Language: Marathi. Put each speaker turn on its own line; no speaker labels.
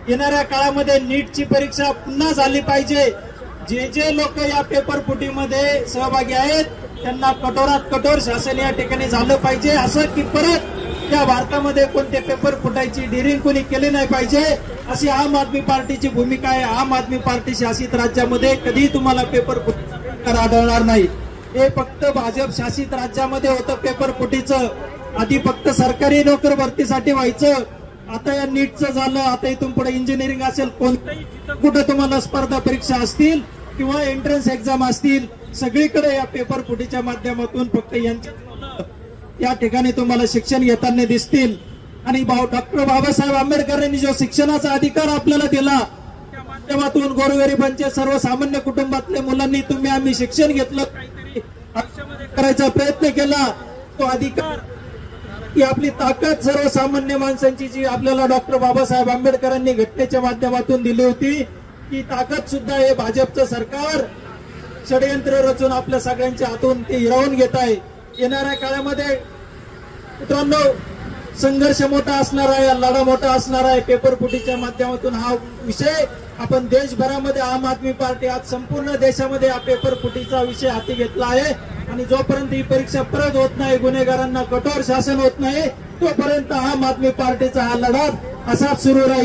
येणाऱ्या काळामध्ये नीटची परीक्षा पुन्हा झाली पाहिजे। जे जे लोक या पेपर फुटीमध्ये सहभागी आहेत त्यांना कठोरात कठोर शासन या ठिकाणी झालं पाहिजे, असं की परत त्या भारतामध्ये कोणते पेपर फुटायची डिरिंग कोणी केली नाही पाहिजे, अशी आम आदमी पार्टीची भूमिका आहे। आम आदमी पार्टी शासित राज्यामध्ये कधी तुम्हाला पेपर फुटीचा आढळणार नाही। हे फक्त भाजप शासित राज्यामध्ये होतं पेपर फुटीचं। आधी फक्त सरकारी नोकर भरतीसाठी व्हायचं, आता या नीटचं झालं, आता इथून पुढे इंजिनिअरिंग असेल, कोणत्याही कुठे तुम्हाला स्पर्धा परीक्षा असतील किंवा एंट्रन्स एक्झाम असतील, सगळीकडे या पेपर फुटीच्या माध्यमातून फक्त यांच्या या ठिकाणी तुम्हाला शिक्षण घेताना दिसतील। आणि डॉक्टर बाबासाहेब आंबेडकरांनी जो शिक्षणाचा अधिकार आपल्याला दिला त्या माध्यमातून गोरगरिबांचे सर्वसामान्य कुटुंबातल्या मुलांनी तुम्ही आम्ही शिक्षण घेतलं, काहीतरी आयुष्यामध्ये करायचा प्रयत्न केला, तो अधिकार ही आपली ताकद सर्वसामान्य माणसांची जी आपल्याला डॉक्टर बाबासाहेब आंबेडकरांनी घटनेच्या माध्यमातून दिली होती, ती ताकद सुद्धा हे भाजपचं सरकार षडयंत्र रचून आपल्या सगळ्यांच्या हातून ते हिरावून घेत आहे। येणाऱ्या काळामध्ये मित्रांनो संघर्ष मोठा असणार आहे, लढा मोठा असणार आहे। पेपर फुटीच्या माध्यमातून हा विषय आपण देशभरामध्ये आम आदमी पार्टी आज संपूर्ण देशामध्ये हा पेपर फुटीचा विषय हाती घेतला आहे। आणि जोपर्यंत ही परीक्षा परत होत नाही, गुन्हेगारांना कठोर शासन होत नाही, तोपर्यंत आम आदमी पार्टीचा हा लढा असाच सुरू राहील।